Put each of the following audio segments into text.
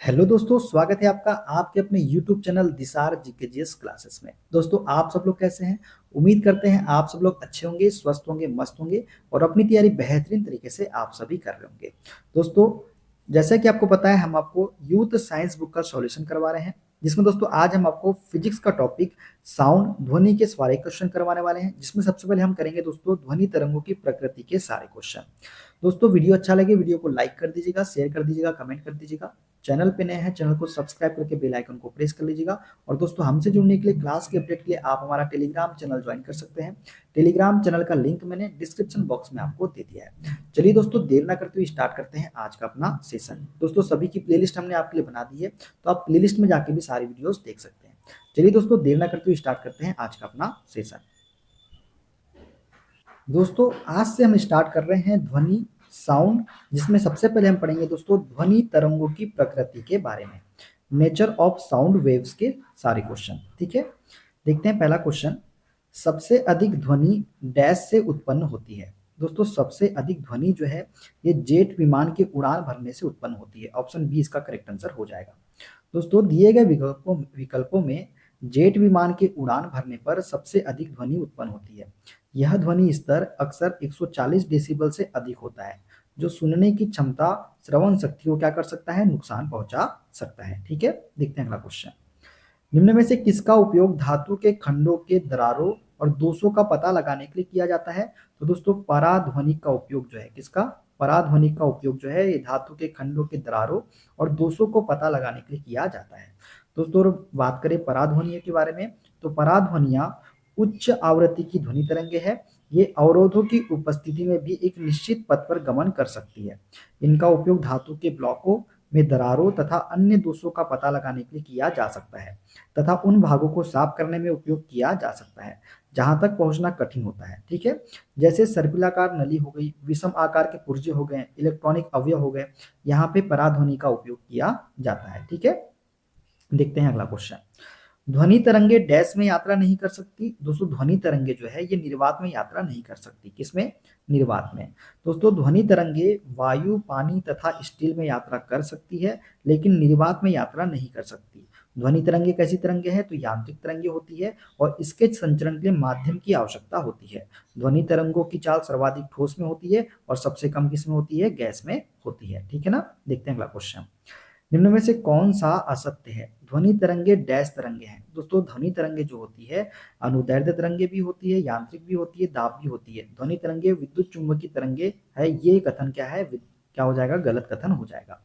Hello दोस्तों, स्वागत है आपका आपके अपने YouTube चैनल दिसार जीकेजीएस क्लासेस में। दोस्तों, आप सब लोग कैसे हैं? उम्मीद करते हैं आप सब लोग अच्छे होंगे, स्वस्थ होंगे, मस्त होंगे और अपनी तैयारी बेहतरीन तरीके से आप सभी कर रहे होंगे। दोस्तों, जैसा कि आपको पता है, हम आपको यूथ साइंस बुक का सॉल्यूशन करवा रहे हैं, जिसमें दोस्तों आज हम आपको फिजिक्स का टॉपिक साउंड ध्वनि के सारे क्वेश्चन करवाने वाले हैं, जिसमें सबसे पहले हम करेंगे दोस्तों ध्वनि तरंगों की प्रकृति के सारे क्वेश्चन। दोस्तों, वीडियो अच्छा लगे वीडियो को लाइक कर दीजिएगा, शेयर कर दीजिएगा, कमेंट कर दीजिएगा। चैनल पे नए हैं, चैनल को सब्सक्राइब करके बेल आइकन को प्रेस कर लीजिएगा। और दोस्तों, हमसे जुड़ने के लिए, क्लास के अपडेट के लिए आप हमारा टेलीग्राम चैनल ज्वाइन कर सकते हैं। टेलीग्राम चैनल का लिंक मैंने डिस्क्रिप्शन बॉक्स में आपको दे दिया है। चलिए दोस्तों, देर ना करते हुए स्टार्ट करते हैं आज का अपना सेशन। दोस्तों, सभी की प्लेलिस्ट हमने आपके लिए बना दी है, तो आप प्लेलिस्ट में जाके भी सारी वीडियोस देख सकते हैं। चलिए दोस्तों, देर ना करते हुए स्टार्ट करते हैं आज का अपना सेशन। दोस्तों, आज से हम स्टार्ट कर रहे हैं ध्वनि साउंड, जिसमें सबसे पहले हम पढ़ेंगे दोस्तों ध्वनि तरंगों की प्रकृति के बारे में, नेचर ऑफ साउंड वेव्स के सारे क्वेश्चन। ठीक है, देखते हैं पहला क्वेश्चन। सबसे अधिक ध्वनि डैश से उत्पन्न होती है? दोस्तों, सबसे अधिक ध्वनि जो है ये जेट विमान के उड़ान भरने से उत्पन्न होती है। ऑप्शन बी इसका करेक्ट आंसर हो जाएगा। दोस्तों, दिए गए विकल्पों में जेट विमान के उड़ान भरने पर सबसे अधिक ध्वनि उत्पन्न होती है। यह ध्वनि स्तर अक्सर 140 डेसिबल से अधिक होता है, जो सुनने की क्षमता, श्रवण शक्ति को क्या कर सकता है, नुकसान पहुंचा सकता है। ठीक है, देखते हैं अगला क्वेश्चन। निम्न में से किसका उपयोग धातु के खंडों के दरारों और दोषों का पता लगाने के लिए किया जाता है? तो दोस्तों, पराध्वनिक का उपयोग जो है, किसका? पराध्वनिक का उपयोग जो है ये धातु के खंडों के दरारों और दोषों को पता लगाने के लिए किया जाता है। दोस्तों, बात करें पराध्वनियों के बारे में, तो पराध्वनियां उच्च आवृत्ति की ध्वनि तरंगे है। ये अवरोधों की उपस्थिति में भी एक निश्चित पथ पर गमन कर सकती है। इनका उपयोग धातु के ब्लॉकों में दरारों तथा अन्य दोषों का पता लगाने के लिए किया जा सकता है तथा उन भागों को साफ करने में उपयोग किया जा सकता है जहां तक पहुंचना कठिन होता है। ठीक है, जैसे सर्पिलाकार नली हो गई, विषम आकार के पुर्जे हो गए, इलेक्ट्रॉनिक अवयव हो गए, यहाँ पे पराध्वनि का उपयोग किया जाता है। ठीक है, देखते हैं अगला क्वेश्चन। ध्वनि तरंगे डैश में यात्रा नहीं कर सकती? दोस्तों, ध्वनि तरंगे जो है ये निर्वात में यात्रा नहीं कर सकती। किसमें? निर्वात में। दोस्तों, ध्वनि तरंगे वायु, पानी तथा स्टील में यात्रा कर सकती है, लेकिन निर्वात में यात्रा नहीं कर सकती। ध्वनि तरंगे कैसी तरंगे हैं? तो यांत्रिक तरंगे होती है और इसके संचरण के लिए माध्यम की आवश्यकता होती है। ध्वनि तरंगों की चाल सर्वाधिक ठोस में होती है और सबसे कम किसमें होती है? गैस में होती है। ठीक है ना, देखते हैं अगला क्वेश्चन। निम्न में से कौन सा असत्य है? ध्वनि तरंगे डैश तरंगे हैं। दोस्तों, ध्वनि तरंगे जो होती है अनुदैर्ध्य तरंगे भी होती है, यांत्रिक भी होती है, दाब भी होती है। ध्वनि तरंगे विद्युत चुंबकीय तरंगे है। ये कथन क्या है? क्या हो जाएगा? गलत कथन हो जाएगा।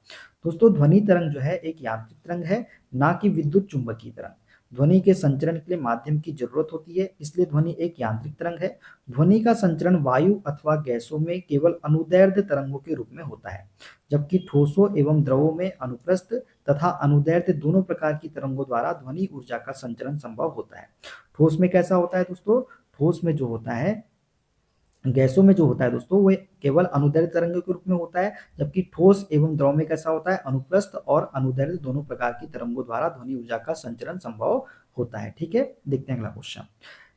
दोस्तों, ध्वनि तरंग जो है एक यांत्रिक तरंग है, ना कि विद्युत चुंबकीय तरंग। ध्वनि के संचरण के लिए माध्यम की जरूरत होती है, इसलिए ध्वनि एक यांत्रिक तरंग है। ध्वनि का संचरण वायु अथवा गैसों में केवल अनुदैर्ध्य तरंगों के रूप में होता है, जबकि ठोसों एवं द्रवों में अनुप्रस्थ तथा अनुदैर्ध्य दोनों प्रकार की तरंगों द्वारा ध्वनि ऊर्जा का संचरण संभव होता है। ठोस में कैसा होता है दोस्तों? ठोस में जो होता है, गैसों में जो होता है दोस्तों, वो केवल अनुदैर्ध्य तरंगों के रूप में होता है, जबकि ठोस एवं द्रव में कैसा होता है? अनुप्रस्थ और अनुदैर्ध्य दोनों प्रकार की तरंगों द्वारा ध्वनि ऊर्जा का संचरण संभव होता है। ठीक है, देखते हैं अगला क्वेश्चन।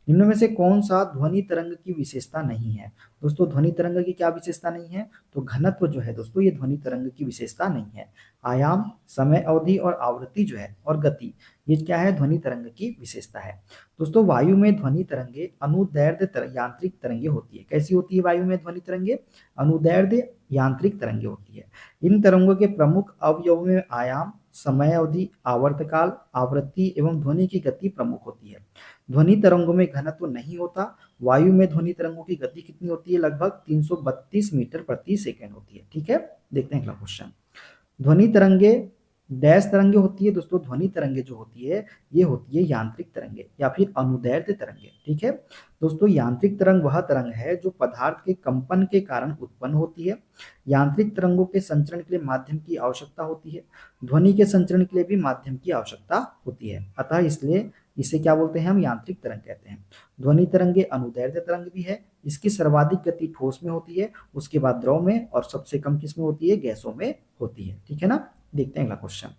निम्न में से कौन सा ध्वनि तरंग की विशेषता नहीं है? दोस्तों, ध्वनि तरंग की क्या विशेषता नहीं है? तो घनत्व जो है दोस्तों, ये ध्वनि तरंग की विशेषता नहीं है। आयाम, समय अवधि और आवृत्ति जो है और गति, ये क्या है? ध्वनि तरंग की विशेषता है। दोस्तों, वायु में ध्वनि तरंगे अनुदैर्ध्य यांत्रिक तरंगे होती है। कैसी होती है वायु में ध्वनि तरंगे? अनुदैर्ध्य यांत्रिक तरंगे होती है। इन तरंगों के प्रमुख अवयवों में आयाम, समय अवधि, आवर्तकाल, आवृत्ति एवं ध्वनि की गति प्रमुख होती है। ध्वनि तरंगों में घनत्व नहीं होता। वायु में ध्वनि तरंगों की गति कितनी होती है? लगभग 332 मीटर प्रति सेकंड होती है। ठीक है, देखते हैं अगला क्वेश्चन। ध्वनि तरंगे डैश तरंगे होती है। दोस्तों, ध्वनि तरंगे जो होती है ये होती है यांत्रिक तरंगे या फिर अनुदैर्ध्य तरंगे। ठीक है, दोस्तों, यांत्रिक तरंग वह तरंग है जो पदार्थ के कंपन के कारण उत्पन्न होती है। यांत्रिक तरंगों के संचरण के लिए माध्यम की आवश्यकता होती है। ध्वनि के संचरण के लिए भी माध्यम की आवश्यकता होती है, अतः इसलिए इसे क्या बोलते हैं? हम यांत्रिक तरंग कहते हैं। ध्वनि तरंगे अनुदैर्ध्य तरंग भी है। इसकी सर्वाधिक गति ठोस में होती है, उसके बाद द्रव में और सबसे कम किस में होती है? गैसों में होती है। ठीक है ना, देखते हैं अगला क्वेश्चन।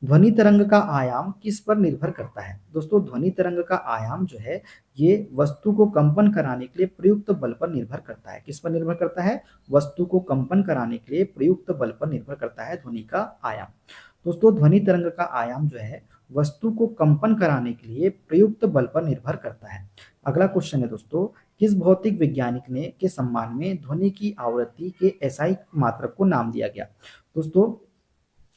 ध्वनि तरंग का आयाम किस पर निर्भर करता है? दोस्तों, ध्वनि तरंग का आयाम जो है ये वस्तु को कंपन कराने के लिए प्रयुक्त बल पर निर्भर करता है। किस पर निर्भर करता है? वस्तु को कंपन कराने के लिए प्रयुक्त बल पर निर्भर करता है ध्वनि का आयाम। दोस्तों ध्वनि तरंग का आयाम जो है वस्तु को कंपन कराने के लिए प्रयुक्त बल पर निर्भर करता है। अगला क्वेश्चन है दोस्तों, किस भौतिक वैज्ञानिक ने के सम्मान में ध्वनि की आवृत्ति के एसआई मात्रक को नाम दिया गया? दोस्तों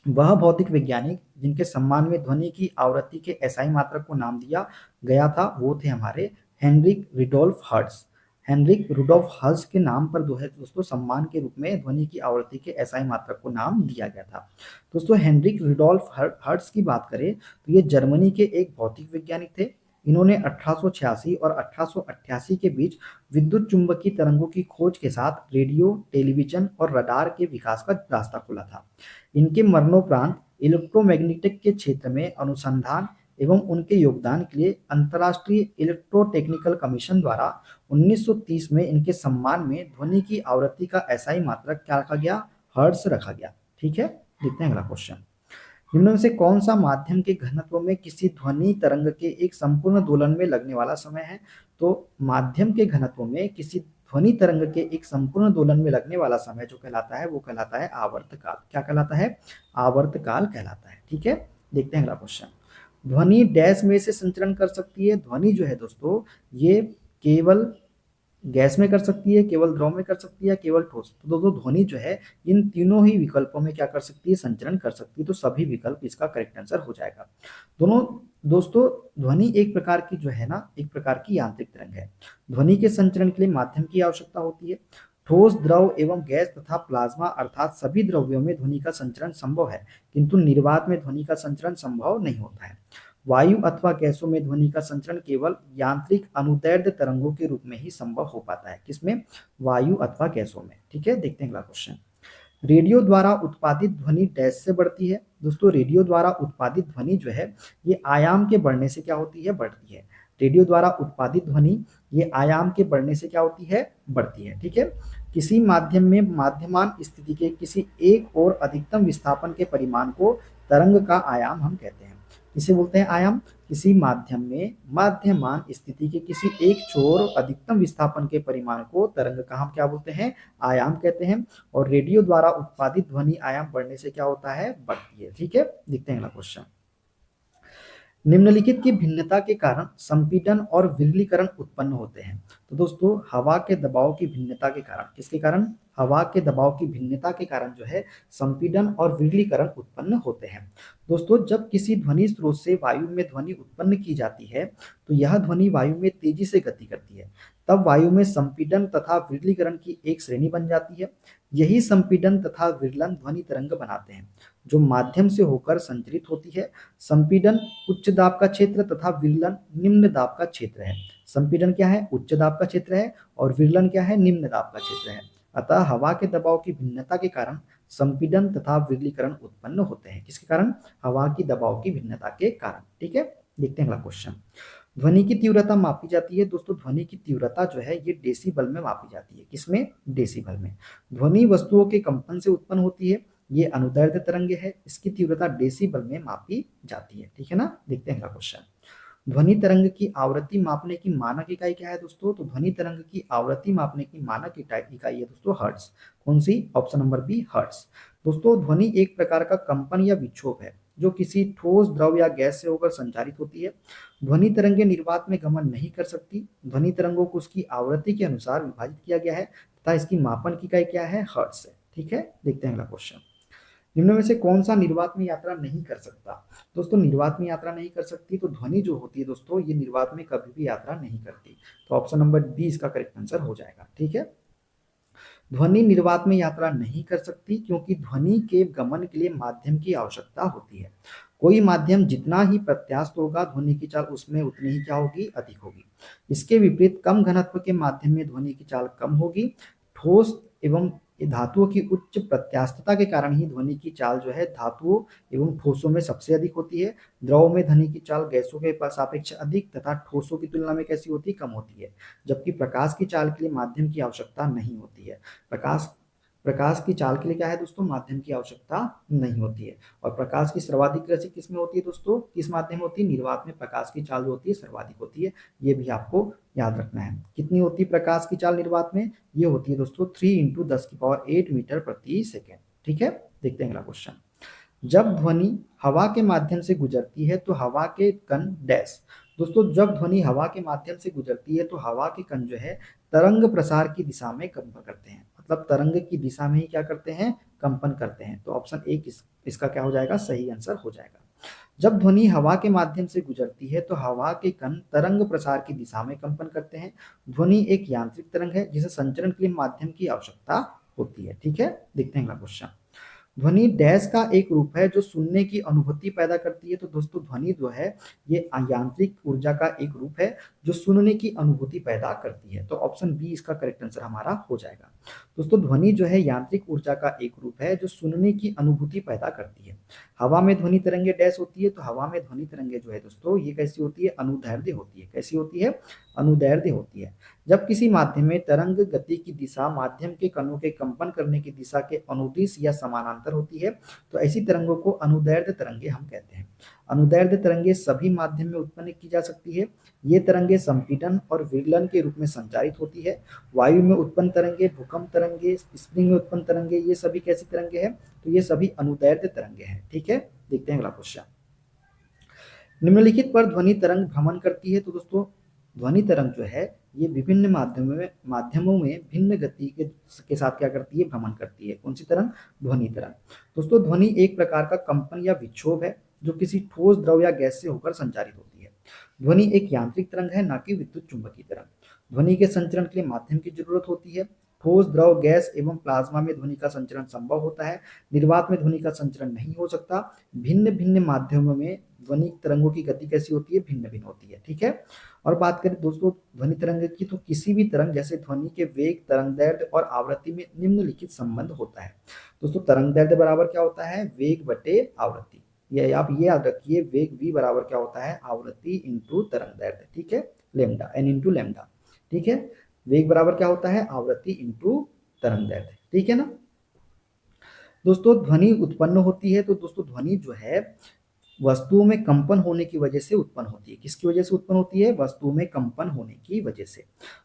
वह भौतिक वैज्ञानिक जिनके सम्मान में ध्वनि की आवृत्ति के एसआई मात्रक को नाम दिया गया था वो थे हमारे Heinrich Rudolf Hertz. Heinrich Rudolf Hertz के नाम पर जो है दोस्तों सम्मान के रूप में ध्वनि की आवृत्ति के एसआई मात्रक को नाम दिया गया था। दोस्तों हेनरिक रुडोल्फ हर्ट्ज की बात करें तो ये जर्मनी के एक भौतिक वैज्ञानिक थे। इन्होंने 1886 और 1888 के बीच विद्युत चुंबकीय तरंगों की खोज के साथ रेडियो, टेलीविजन और रडार के विकास का रास्ता खोला था। इनके मरणोपरांत इलेक्ट्रोमैग्नेटिक के क्षेत्र में अनुसंधान एवं उनके योगदान के लिए अंतर्राष्ट्रीय इलेक्ट्रोटेक्निकल कमीशन द्वारा 1930 में इनके सम्मान में ध्वनि की आवृत्ति का एसआई मात्रक क्या रखा गया? हर्ट्ज रखा गया। ठीक है, देखते हैं अगला क्वेश्चन। निम्न में से कौन सा माध्यम के घनत्व में किसी ध्वनि तरंग के एक संपूर्ण दोलन में लगने वाला समय है? तो माध्यम के घनत्व में किसी ध्वनि तरंग के एक संपूर्ण दोलन में लगने वाला समय जो कहलाता है वो कहलाता है आवर्तकाल। क्या कहलाता है? आवर्तकाल कहलाता है। ठीक है, देखते हैं अगला क्वेश्चन। ध्वनि डैश में से संचरण कर सकती है? ध्वनि जो है दोस्तों ये केवल गैस में कर सकती है, केवल द्रव में कर सकती है, केवल ठोस। तो दोस्तों ध्वनि जो है इन तीनों ही विकल्पों में क्या कर सकती है? संचरण कर सकती है। तो सभी विकल्प इसका करेक्ट आंसर हो जाएगा। दोनों दोस्तों ध्वनि एक प्रकार की जो है ना एक प्रकार की यांत्रिक तरंग है। ध्वनि के संचरण के लिए माध्यम की आवश्यकता होती है। ठोस, द्रव एवं गैस तथा प्लाज्मा अर्थात सभी द्रव्यों में ध्वनि का संचरण संभव है, किंतु निर्वात में ध्वनि का संचरण संभव नहीं होता है। वायु अथवा गैसों में ध्वनि का संचरण केवल यांत्रिक अनुदैर्ध्य तरंगों के रूप में ही संभव हो पाता है। किसमें? वायु अथवा गैसों में। ठीक है, देखते हैं अगला क्वेश्चन। रेडियो द्वारा उत्पादित ध्वनि डैश से बढ़ती है? दोस्तों रेडियो द्वारा उत्पादित ध्वनि जो है ये आयाम के बढ़ने से क्या होती है? बढ़ती है। रेडियो द्वारा उत्पादित ध्वनि ये आयाम के बढ़ने से क्या होती है? बढ़ती है। ठीक है, किसी माध्यम में माध्यमान स्थिति के किसी एक और अधिकतम विस्थापन के परिमाण को तरंग का आयाम हम कहते हैं। इसे बोलते हैं आयाम। किसी माध्यम में माध्यमान स्थिति के किसी एक छोर अधिकतम विस्थापन के परिमाण को तरंग का हम क्या बोलते हैं? आयाम कहते हैं। और रेडियो द्वारा उत्पादित ध्वनि आयाम बढ़ने से क्या होता है? बढ़ती है। ठीक है, देखते हैं अगला क्वेश्चन। निम्नलिखित की भिन्नता के कारण संपीड़न और विरलीकरण उत्पन्न होते हैं। तो दोस्तों हवा के दबाव की भिन्नता के कारण, किसके कारण? हवा के दबाव की भिन्नता के कारण जो है संपीड़न और विरलीकरण उत्पन्न होते हैं। दोस्तों जब किसी ध्वनि स्रोत से वायु में ध्वनि उत्पन्न की जाती है तो यह ध्वनि वायु में तेजी से गति करती है। तब वायु में संपीड़न तथा विरलीकरण की एक श्रेणी बन जाती है। यही संपीड़न तथा विरलन ध्वनि तरंग बनाते हैं जो माध्यम से होकर संचरित होती है। संपीड़न उच्च दाब का क्षेत्र तथा विरलन निम्न दाब का क्षेत्र है। संपीड़न क्या है? उच्च दाब का क्षेत्र है और विरलन क्या है? निम्न दाब का क्षेत्र है। अतः हवा के दबाव की भिन्नता के कारण संपीड़न तथा विरलीकरण उत्पन्न होते हैं। किसके कारण? हवा की दबाव की भिन्नता के कारण। ठीक है, देखते हैं अगला क्वेश्चन। ध्वनि की तीव्रता मापी जाती है। दोस्तों ध्वनि की तीव्रता जो है ये डेसिबल में मापी जाती है। किसमें? डेसिबल में। ध्वनि वस्तुओं के कंपन से उत्पन्न होती है। ये अनुदैर्ध्य तरंगे है। इसकी तीव्रता डेसिबल में मापी जाती है। ठीक है ना, देखते हैं अगला क्वेश्चन। ध्वनि तरंग की आवृत्ति मापने की मानक इकाई क्या है दोस्तों? तो ध्वनि तरंग की आवृत्ति मापने की मानक इकाई है दोस्तों हर्ट्ज। कौन सी? Option number B hertz. दोस्तों ध्वनि एक प्रकार का कंपन या विक्षोभ है जो किसी ठोस, द्रव या गैस से होकर संचारित होती है। ध्वनि तरंगे निर्वात में गमन नहीं कर सकती। ध्वनि तरंगों को उसकी आवृत्ति के अनुसार विभाजित किया गया है तथा इसकी मापन की इकाई क्या है? हर्ट्ज है। ठीक है, देखते हैं अगला क्वेश्चन। निम्न में से कौन सा निर्वात में यात्रा नहीं कर सकता? दोस्तों निर्वात में यात्रा नहीं कर सकती तो ध्वनि जो होती है दोस्तों ये निर्वात में कभी भी यात्रा नहीं करती। तो ऑप्शन नंबर बी इसका करेक्ट आंसर हो जाएगा। ठीक है, ध्वनि निर्वात में यात्रा नहीं कर सकती क्योंकि ध्वनि के गमन के लिए माध्यम की आवश्यकता होती है। कोई माध्यम जितना ही प्रत्यास्थ होगा ध्वनि की चाल उसमें उतनी ही क्या होगी? अधिक होगी। इसके विपरीत कम घनत्व के माध्यम में ध्वनि की चाल कम होगी। ठोस एवं धातुओं की उच्च प्रत्यास्थता के कारण ही ध्वनि की चाल जो है धातुओं एवं ठोसों में सबसे अधिक होती है। द्रव में ध्वनि की चाल गैसों के सापेक्ष अधिक तथा ठोसों की तुलना में कैसी होती है? कम होती है। जबकि प्रकाश की चाल के लिए माध्यम की आवश्यकता नहीं होती है। प्रकाश की चाल के लिए क्या है दोस्तों? माध्यम की आवश्यकता नहीं होती है। और प्रकाश की सर्वाधिक गति किसमें होती है दोस्तों? किस माध्यम में होती है? निर्वात में प्रकाश की चाल जो होती है सर्वाधिक होती है। ये भी आपको याद रखना है। कितनी होती है प्रकाश की चाल निर्वात में? ये होती है दोस्तों 3 × 10⁸ मीटर प्रति सेकेंड। ठीक है, देखते हैं अगला क्वेश्चन। जब ध्वनि हवा के माध्यम से गुजरती है तो हवा के कण डैश। दोस्तों जब ध्वनि हवा के माध्यम से गुजरती है तो हवा के कण जो है तरंग प्रसार की दिशा में कंपन करते हैं, मतलब तरंग की दिशा में ही क्या करते हैं, कंपन करते हैं। तो ऑप्शन ए इसका क्या हो जाएगा, सही आंसर हो जाएगा। जब ध्वनि हवा के माध्यम से गुजरती है तो हवा के कण तरंग प्रसार की दिशा में कंपन करते हैं। ध्वनि एक यांत्रिक तरंग है जिसे संचरण के लिए माध्यम की आवश्यकता होती है। ठीक है, देखते हैं अगला क्वेश्चन। ध्वनि डैश का एक रूप है जो सुनने की अनुभूति पैदा करती है। तो दोस्तों ध्वनि जो है ये यांत्रिक ऊर्जा का एक रूप है जो सुनने की अनुभूति पैदा करती है। तो ऑप्शन बी इसका करेक्ट आंसर हमारा हो जाएगा। दोस्तों ध्वनि जो है यांत्रिक ऊर्जा का एक रूप है जो सुनने की अनुभूति पैदा करती है। हवा में ध्वनि तरंगे डैश होती है, तो हवा में ध्वनि तरंगे जो है दोस्तों ये कैसी होती है, अनुदैर्ध्य होती है। कैसी होती है, अनुदैर्ध्य होती है। जब किसी माध्यम में तरंग गति की दिशा माध्यम के कणों के कंपन करने की दिशा के अनुदिश या समानांतर होती है तो ऐसी तरंगों को अनुदैर्ध्य तरंगे हम कहते हैं। अनुदैर्ध्य तरंगे सभी माध्यम में उत्पन्न की जा सकती है। ये तरंगे संपीड़न और विरलन के रूप में संचारित होती है। वायु में उत्पन्न तरंगे, भूकंप तरंगे, स्प्रिंग में उत्पन्न तरंगे, ये सभी कैसी तरंगे हैं, तो ये सभी अनुदैर्ध्य तरंगे हैं। ठीक है, देखते हैं अगला क्वेश्चन। निम्नलिखित पर ध्वनि तरंग भ्रमण करती है। तो दोस्तों ध्वनि तरंग जो है ये विभिन्न माध्यमों में भिन्न गति के साथ क्या करती है, भ्रमण करती है। कौन सी तरंग, ध्वनि तरंग। दोस्तों ध्वनि एक प्रकार का कंपन या विक्षोभ है जो किसी ठोस द्रव या गैस से होकर संचारित होती है। ध्वनि एक यांत्रिक तरंग है, ना कि विद्युत चुंबकीय तरंग। ध्वनि के संचरण के लिए माध्यम की जरूरत होती है। ठोस द्रव गैस एवं प्लाज्मा में ध्वनि का संचरण संभव होता है। निर्वात में ध्वनि का संचरण नहीं हो सकता। भिन्न भिन्न माध्यमों में ध्वनि तरंगों की गति कैसी होती है, भिन्न भिन्न होती है। ठीक है, और बात करें दोस्तों ध्वनि तरंग की, तो किसी भी तरंग जैसे ध्वनि के वेग, तरंगदैर्ध्य और आवृत्ति में निम्नलिखित संबंध होता है। दोस्तों तरंगदैर्ध्य बराबर क्या होता है, वेग बटे आवृत्ति। ये आप ये याद रखिए, वेग v बराबर क्या होता है, आवृत्ति इंटू तरंगदैर्ध्य। ठीक है, लेमडा n इंटू लेमडा। ठीक है, वेग बराबर क्या होता है, आवृत्ति इंटू तरंगदैर्ध्य। ठीक है ना दोस्तों। ध्वनि उत्पन्न होती है, तो दोस्तों ध्वनि जो है वस्तुओं में कंपन होने की वजह से उत्पन्न होती है। किसकी वजह से उत्पन्न होती है, वस्तुओं में कंपन होने की वजह से।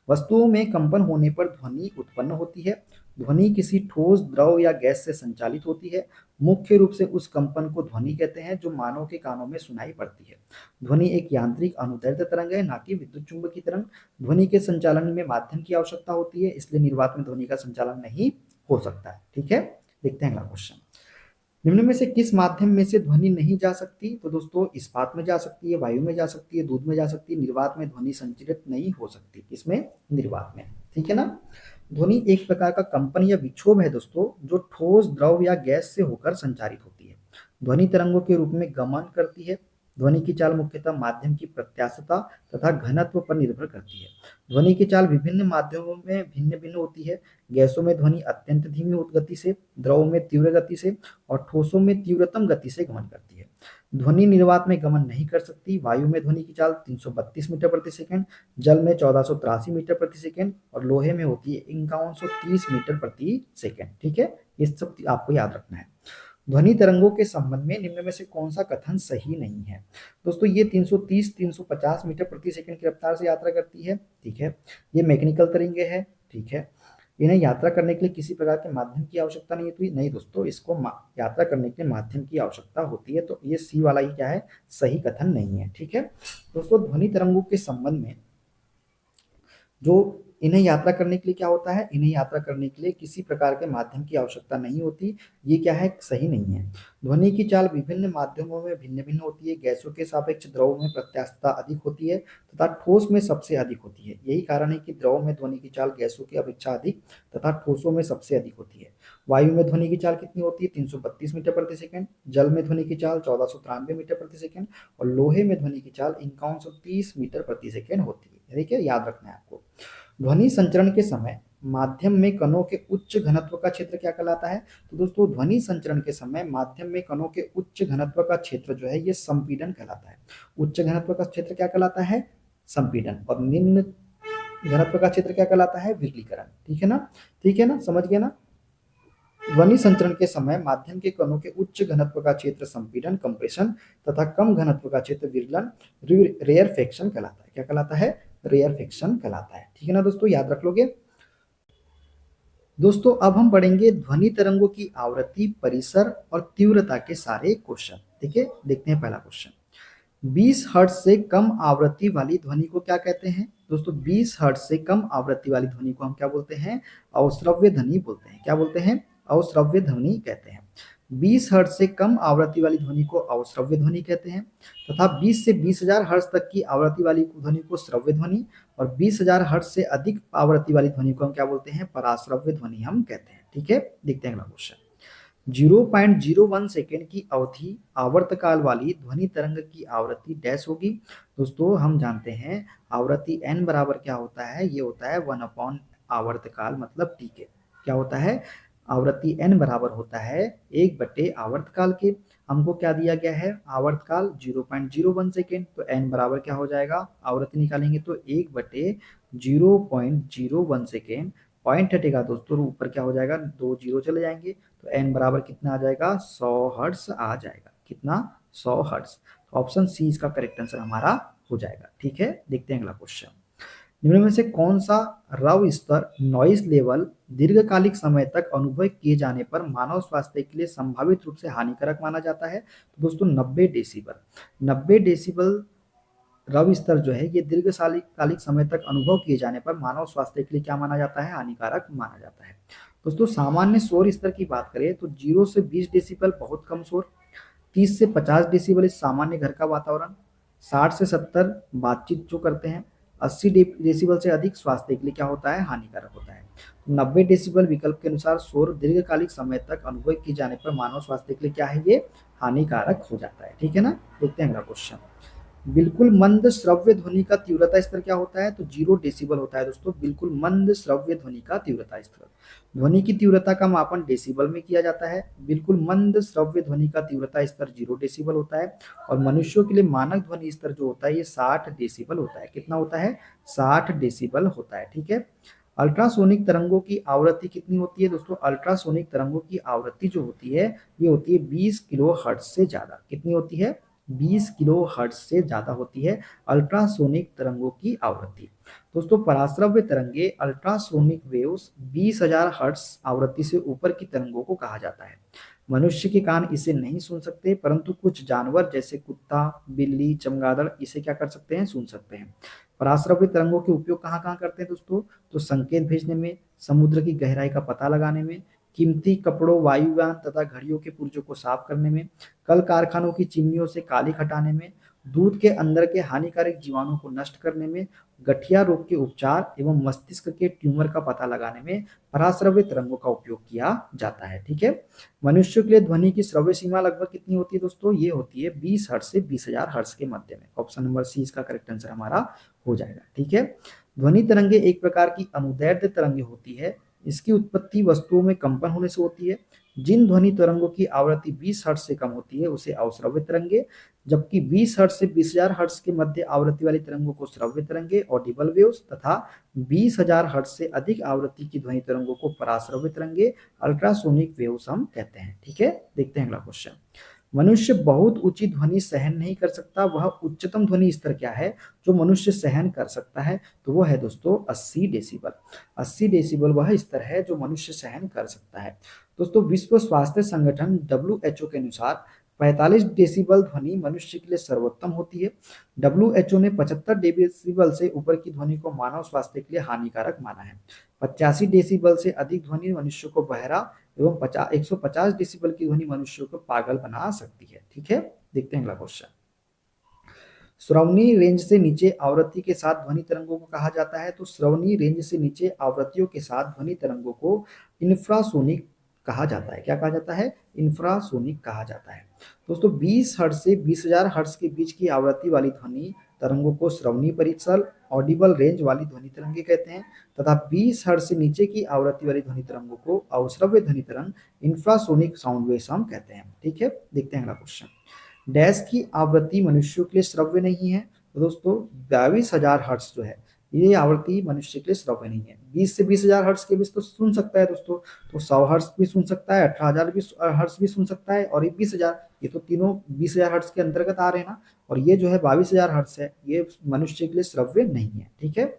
वस्तुओं में कंपन होने पर ध्वनि उत्पन्न होती है। ध्वनि किसी ठोस, द्रव या गैस से संचालित होती है। मुख्य रूप से उस कंपन को ध्वनि कहते हैं जो मानव के कानों में सुनाई पड़ती है। ध्वनि एक यांत्रिक अनुदैर्ध्य तरंग है, ना कि विद्युत चुंबकीय तरंग। ध्वनि के संचालन में माध्यम की आवश्यकता होती है, इसलिए निर्वात में ध्वनि का संचालन नहीं हो सकता है। ठीक है, देखते हैं अगला क्वेश्चन। निम्न में से किस माध्यम में से ध्वनि नहीं जा सकती, तो दोस्तों इस्पात में जा सकती है, वायु में जा सकती है, दूध में जा सकती है। निर्वात में ध्वनि संचरित नहीं हो सकती, किसमें, निर्वात में। ठीक है ना। ध्वनि एक प्रकार का कंपन या विक्षोभ है दोस्तों जो ठोस, द्रव या गैस से होकर संचारित होती है। ध्वनि तरंगों के रूप में गमन करती है। ध्वनि की चाल मुख्यतः माध्यम की प्रत्यास्थता तथा घनत्व पर निर्भर करती है। ध्वनि की चाल विभिन्न माध्यमों में भिन्न भिन्न होती है। गैसों में ध्वनि अत्यंत धीमी गति से, द्रव में तीव्र गति से और ठोसों में तीव्रतम गति से गमन करती है। ध्वनि निर्वात में गमन नहीं कर सकती। वायु में ध्वनि की चाल 332 मीटर प्रति सेकंड, जल में 1483 मीटर प्रति सेकंड और लोहे में होती है 5130 मीटर प्रति सेकंड। ठीक है, ये सब आपको याद रखना है। ध्वनि तरंगों के संबंध में निम्न में से कौन सा कथन सही नहीं है। दोस्तों ये 330-350 मीटर प्रति सेकंड की रफ्तार से यात्रा करती है। ठीक है, ये मैकेनिकल तरंगे हैं। ठीक है, इन्हें यात्रा करने के लिए किसी प्रकार के माध्यम की आवश्यकता नहीं होती। नहीं दोस्तों, इसको यात्रा करने के लिए माध्यम की आवश्यकता होती है। तो ये सी वाला ही क्या है, सही कथन नहीं है। ठीक है दोस्तों, ध्वनि तरंगों के संबंध में जो इन्हें यात्रा करने के लिए क्या होता है, इन्हें यात्रा करने के लिए किसी प्रकार के माध्यम की आवश्यकता नहीं होती। ये क्या है, सही नहीं है। ध्वनि की चाल विभिन्न माध्यमों में भिन्न भिन्न होती है। गैसों के सापेक्ष द्रव में प्रत्यास्थता अधिक होती है तथा ठोस में सबसे अधिक होती है। यही कारण है कि द्रव में ध्वनि की चाल गैसों की अपेक्षा अधिक तथा ठोसों में सबसे अधिक होती है। वायु में ध्वनि की चाल कितनी होती है, 332 मीटर प्रति सेकंड। जल में ध्वनि की चाल 1493 मीटर प्रति सेकंड और लोहे में ध्वनि की चाल 5130 मीटर प्रति सेकंड होती है। ठीक है, याद रखना है आपको। ध्वनि संचरण के समय माध्यम में कणों के उच्च घनत्व का क्षेत्र क्या कहलाता है, तो दोस्तों ध्वनि संचरण के समय माध्यम में कणों के उच्च घनत्व का क्षेत्र जो है ये संपीड़न कहलाता है। उच्च घनत्व का क्षेत्र क्या कहलाता है, संपीड़न। और निम्न घनत्व का क्षेत्र क्या कहलाता है, विरलीकरण। ठीक है ना, ठीक है ना, समझ गए ना। ध्वनि संचरण के समय माध्यम के कणों के उच्च घनत्व का क्षेत्र संपीड़न, कंप्रेशन तथा कम घनत्व का क्षेत्र विरलन, रेयरफेक्शन कहलाता है। क्या कहलाता है, रेयरफेक्शन कहलाता है। ठीक है ना दोस्तों, याद रख लोगे। दोस्तों अब हम पढ़ेंगे ध्वनि तरंगों की आवृत्ति, परिसर और तीव्रता के सारे क्वेश्चन। ठीक है, देखते हैं पहला क्वेश्चन। 20 हर्ट्ज से कम आवृत्ति वाली ध्वनि को क्या कहते हैं? दोस्तों 20 हर्ट्ज से कम आवृत्ति वाली ध्वनि को हम क्या बोलते हैं? अवश्रव्य ध्वनि बोलते हैं। क्या बोलते हैं? अवश्रव्य ध्वनि कहते हैं। 20 हर्ट्ज से कम आवृत्ति वाली ध्वनि को अवश्रव्य ध्वनि कहते हैं तथा 20 से 20,000 हर्ट्ज तक की आवृत्ति वाली ध्वनि को श्रव्य ध्वनि और 20,000 हर्ट्ज से अधिक आवृत्ति वाली ध्वनि को हम क्या बोलते हैं? पराश्रव्य ध्वनि हम कहते हैं। ठीक है, देखते हैं अगला क्वेश्चन। 0.01 सेकेंड की अवधि आवर्तकाल वाली ध्वनि तरंग की आवृत्ति डैश होगी। दोस्तों हम जानते हैं आवृत्ति n बराबर क्या होता है? ये होता है 1 अपॉन आवर्तकाल मतलब टी के। क्या होता है? आवृत्ति n बराबर होता है 1 बटे आवर्तकाल के। हमको क्या दिया गया है? आवर्तकाल 0.01 सेकेंड, तो n बराबर क्या हो जाएगा? आवृत्ति निकालेंगे तो 1 बटे 0.01 सेकेंड। पॉइंट हटेगा दोस्तों, ऊपर क्या हो जाएगा? 2 जीरो चले जाएंगे, तो n बराबर कितना आ जाएगा? 100 हर्ट्ज आ जाएगा। कितना? 100 हर्ट्ज। ऑप्शन सी इसका करेक्ट आंसर हमारा हो जाएगा। ठीक है, देखते हैं अगला क्वेश्चन। निम्न में से कौन सा रव स्तर नॉइस लेवल दीर्घकालिक समय तक अनुभव किए जाने पर मानव स्वास्थ्य के लिए संभावित रूप से हानिकारक माना जाता है? तो दोस्तों 90 डेसिबल। 90 डेसिबल रव स्तर जो है ये दीर्घकालिक समय तक अनुभव किए जाने पर मानव स्वास्थ्य के लिए क्या माना जाता है? हानिकारक माना जाता है। दोस्तों सामान्य शोर स्तर की बात करें तो 0 से 20 डेसिबल बहुत कम शोर, 30 से 50 डेसिबल इस सामान्य घर का वातावरण, 60 से 70 बातचीत जो करते हैं, 80 डेसिबल से अधिक स्वास्थ्य के लिए क्या होता है? हानिकारक होता है। 90 डेसिबल विकल्प के अनुसार शोर दीर्घकालिक समय तक अनुभव किए जाने पर मानव स्वास्थ्य के लिए क्या है? ये हानिकारक हो जाता है। ठीक है ना, देखते हैं अगला क्वेश्चन। बिल्कुल मंद श्रव्य ध्वनि का तीव्रता स्तर क्या होता है? तो 0 डेसिबल होता है दोस्तों, बिल्कुल मंद श्रव्य ध्वनि का तीव्रता स्तर। ध्वनि की तीव्रता का मापन डेसिबल में किया जाता है। बिल्कुल मंद श्रव्य ध्वनि का तीव्रता स्तर 0 डेसिबल होता है और मनुष्यों के लिए मानक ध्वनि स्तर जो होता है ये 60 डेसिबल होता है। कितना होता है? 60 डेसिबल होता है। ठीक है, अल्ट्रासोनिक तरंगों की आवृत्ति कितनी होती है दोस्तों? अल्ट्रासोनिक तरंगों की आवृत्ति जो होती है ये होती है 20 किलो हर्ट्ज से ज्यादा। कितनी होती है? 20 किलो हर्ट्ज से ज्यादा होती है अल्ट्रासोनिक तरंगों की आवृत्ति। दोस्तों पराश्रव्य तरंगे अल्ट्रासोनिक वेव्स 20,000 हर्ट्ज आवृत्ति से ऊपर की तरंगों को कहा जाता है। मनुष्य के कान इसे नहीं सुन सकते, परंतु कुछ जानवर जैसे कुत्ता, बिल्ली, चमगादड़ इसे क्या कर सकते हैं? सुन सकते हैं। पराश्रव्य तरंगों के उपयोग कहाँ कहाँ करते हैं दोस्तों? तो संकेत भेजने में, समुद्र की गहराई का पता लगाने में, कीमती कपड़ों, वायुयान तथा घड़ियों के पुर्जों को साफ करने में, कल कारखानों की चिमनियों से कालिख हटाने में, दूध के अंदर के हानिकारक जीवाणु को नष्ट करने में, गठिया रोग के उपचार एवं मस्तिष्क के ट्यूमर का पता लगाने में पराश्रव्य तरंगों का उपयोग किया जाता है। ठीक है, मनुष्यों के लिए ध्वनि की श्रव्य सीमा लगभग कितनी होती है दोस्तों? ये होती है 20 हर्ट्ज से 20,000 हर्ट्ज के मध्य में। ऑप्शन नंबर सी इसका करेक्ट आंसर हमारा हो जाएगा। ठीक है, ध्वनि तरंगे एक प्रकार की अनुदैर्ध्य तरंगे होती है। इसकी उत्पत्ति वस्तुओं में कंपन होने से होती है। जिन ध्वनि तरंगों की आवृत्ति 20 हर्ट्ज से कम होती है उसे अवश्रव्य तरंगे, जबकि 20 हर्ट्ज से 20,000 हर्ट्ज के मध्य आवृत्ति वाली तरंगों को श्रव्य तरंगे ऑडिबल वेव्स तथा 20,000 हर्ट्ज से अधिक आवृत्ति की ध्वनि तरंगों को पराश्रव्य तरंगे अल्ट्रासोनिक वेव्स हम कहते हैं। ठीक है, देखते हैं अगला क्वेश्चन। मनुष्य बहुत ऊंची ध्वनि सहन नहीं कर सकता, वह उच्चतम ध्वनि स्तर क्या है जो मनुष्य सहन कर सकता है? तो वो है दोस्तों 80 डेसिबल। 80 डेसिबल वह स्तर है जो मनुष्य सहन कर सकता है। दोस्तों विश्व स्वास्थ्य संगठन WHO के अनुसार 45 डेसिबल ध्वनि मनुष्य के लिए सर्वोत्तम होती है। WHO ने 75 डेसिबल से ऊपर की ध्वनि को मानव स्वास्थ्य के लिए हानिकारक माना है। 85 डेसिबल से अधिक ध्वनि मनुष्य को बहरा एवं 150 डेसिबल की ध्वनि मनुष्य को पागल बना सकती है। ठीक है, देखते हैं अगला क्वेश्चन। श्रवणी रेंज से नीचे आवृत्ति के साथ ध्वनि तरंगों को कहा जाता है। तो श्रवणी रेंज से नीचे आवृत्तियों के साथ ध्वनि तरंगों को इंफ्रासोनिक कहा जाता है। क्या कहा जाता है? इंफ्रासोनिक कहा जाता है। दोस्तों 20 हर्ट्ज से 20,000 हर्ट्ज के बीच की आवृत्ति वाली ध्वनि तरंगों को श्रवणी परिसर ऑडिबल रेंज वाली ध्वनि तरंगे कहते हैं तथा 20 हर्ट्ज से नीचे की आवृत्ति वाली ध्वनि तरंगों को अवश्रव्य ध्वनि तरंग इंफ्रासोनिक साउंड वेव्स हम कहते हैं। ठीक है, देखते हैं अगला क्वेश्चन। डैश की आवृत्ति मनुष्यों के लिए श्रव्य नहीं है। तो दोस्तों 22,000 हर्ट्ज जो है ये आवृत्ति मनुष्य के लिए श्रव्य नहीं है। 20 से 20,000 हर्ट्ज के बीच तो सुन सकता है दोस्तों, तो 100 हर्ट्ज भी सुन सकता है, 18,000 भी हर्ट्ज भी सुन सकता है और ये 20,000, ये तो तीनों 20,000 हर्ट्ज के अंतर्गत आ रहे हैं ना। और ये जो है 22,000 हर्ट्ज है ये मनुष्य के लिए श्रव्य नहीं है। ठीक है,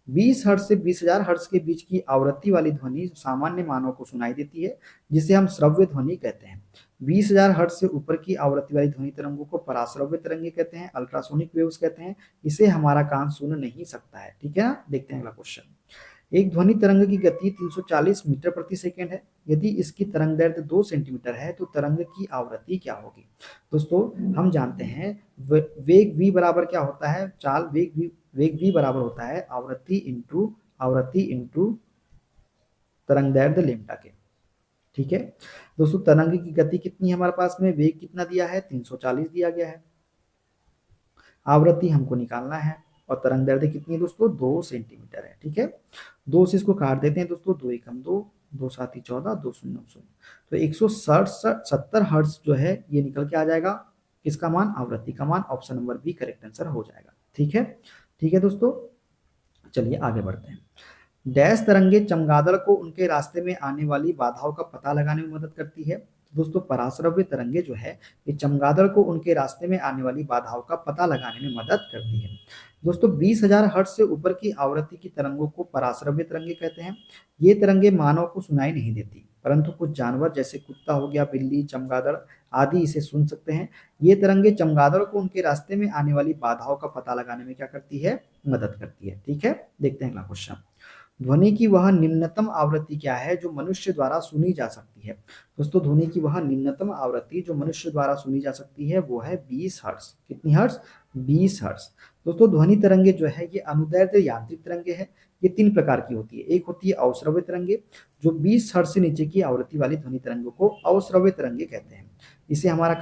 20 हर्ट्ज से 20,000 हर्ट्ज के बीच की आवृत्ति वाली ध्वनि सामान्य मानव को सुनाई देती है, जिसे हम श्रव्य ध्वनि कहते हैं। 20,000 हर्ट्ज से ऊपर की आवृत्ति वाली ध्वनि तरंगों को पराश्रव्य तरंगे कहते हैं, अल्ट्रासोनिक वेव्स कहते हैं। इसे हमारा कान सुन नहीं सकता है। ठीक है ना? देखते हैं अगला क्वेश्चन। एक ध्वनि तरंग की गति 340 मीटर प्रति सेकेंड है। यदि इसकी तरंग दैर्ध्य 2 सेंटीमीटर है तो तरंग की आवृत्ति क्या होगी? दोस्तों हम जानते हैं वेग v बराबर क्या होता है? चाल वेग v बराबर होता है आवृत्ति इंटू तरंग दैर्ध्य लेम्डा के। ठीक है दोस्तों, तरंग की गति कितनी है हमारे पास में? वेग कितना दिया है? 340 दिया गया है। आवृत्ति हमको निकालना है और तरंग दैर्ध्य कितनी है दोस्तों? 2 सेंटीमीटर है। ठीक है, 2 से इसको काट देते हैं दोस्तों, 2 एकम 2, 2 सात 14, 2 शून्य 0। तो 170 हर्ट्ज जो है ये निकल के आ जाएगा। किसका मान? आवृत्ति का मान। Option number B correct answer हो जाएगा। ठीक है दोस्तों, चलिए आगे बढ़ते हैं। डैश तरंगे चमगादड़ को उनके रास्ते में आने वाली बाधाओं का पता लगाने में मदद करती है। दोस्तों पराश्रव्य तरंगे जो है ये चमगादड़ को उनके रास्ते में आने वाली बाधाओं का पता लगाने में मदद करती है। दोस्तों 20,000 हर्ट्ज से ऊपर की आवृत्ति की तरंगों को पराश्रव्य तरंगे कहते हैं। ये तरंगे मानव को सुनाई नहीं देती, परंतु कुछ जानवर जैसे कुत्ता हो गया, बिल्ली, चमगादड़ आदि इसे सुन सकते हैं। ये तरंगे चमगादड़ को उनके रास्ते में आने वाली बाधाओं का पता लगाने में क्या करती है? मदद करती है। ठीक है, देखते हैं अगला क्वेश्चन। ध्वनि की वह निम्नतम आवृत्ति क्या है जो मनुष्य द्वारा सुनी जा सकती है? दोस्तों ध्वनि की वह निम्नतम आवृत्ति जो मनुष्य द्वारा सुनी जा सकती है वो है 20 हर्ट्ज। कितनी हर्ट्ज? 20 हर्ट्ज। दोस्तों ध्वनि तरंगे जो है ये अनुदैर्ध्य यांत्रिक तरंगे हैं। ये 3 प्रकार की होती है। एक होती है अवश्रव्य तरंगे, जो 20 हर्ट्ज से नीचे की आवृत्ति वाली ध्वनि तरंगों को अवश्रव्य तरंगे कहते हैं। इसे हमारा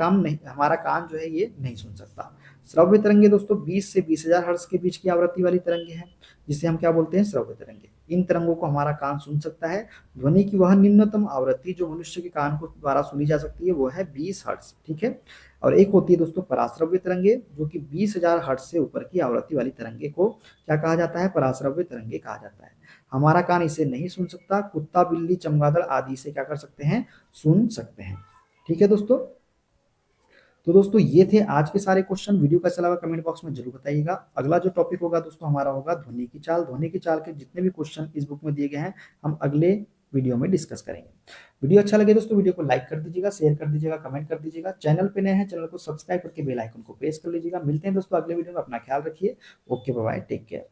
कान जो है ये नहीं सुन सकता। श्रव्य तरंगे दोस्तों 20 से 20,000 हर्ट्ज के बीच की आवृत्ति वाली तरंगे हैं, जिसे हम क्या बोलते हैं? श्रव्य तरंगे। इन तरंगों को हमारा कान सुन सकता है। ध्वनि की वह निम्नतम आवृत्ति जो मनुष्य के कान को द्वारा सुनी जा सकती है वो है 20 हर्ट्ज। ठीक है, और एक होती है दोस्तों पराश्रव्य तरंगे, जो कि 20,000 हर्ट्ज से ऊपर की आवृत्ति वाली तरंगे को क्या कहा जाता है? पराश्रव्य तरंगे कहा जाता है। हमारा कान इसे नहीं सुन सकता। कुत्ता, बिल्ली, चमगादड़ आदि इसे क्या कर सकते हैं? सुन सकते हैं। ठीक है दोस्तों, तो दोस्तों ये थे आज के सारे क्वेश्चन। वीडियो कैसा लगा कमेंट बॉक्स में जरूर बताइएगा। अगला जो टॉपिक होगा दोस्तों हमारा होगा ध्वनि की चाल। ध्वनि की चाल के जितने भी क्वेश्चन इस बुक में दिए गए हैं हम अगले वीडियो में डिस्कस करेंगे। वीडियो अच्छा लगे दोस्तों वीडियो को लाइक कर दीजिएगा, शेयर कर दीजिएगा, कमेंट कर दीजिएगा। चैनल पे नए हैं चैनल को सब्सक्राइब करके बेल आइकन को प्रेस कर लीजिएगा। मिलते हैं दोस्तों अगले वीडियो में। अपना ख्याल रखिए। Okay bye, take care.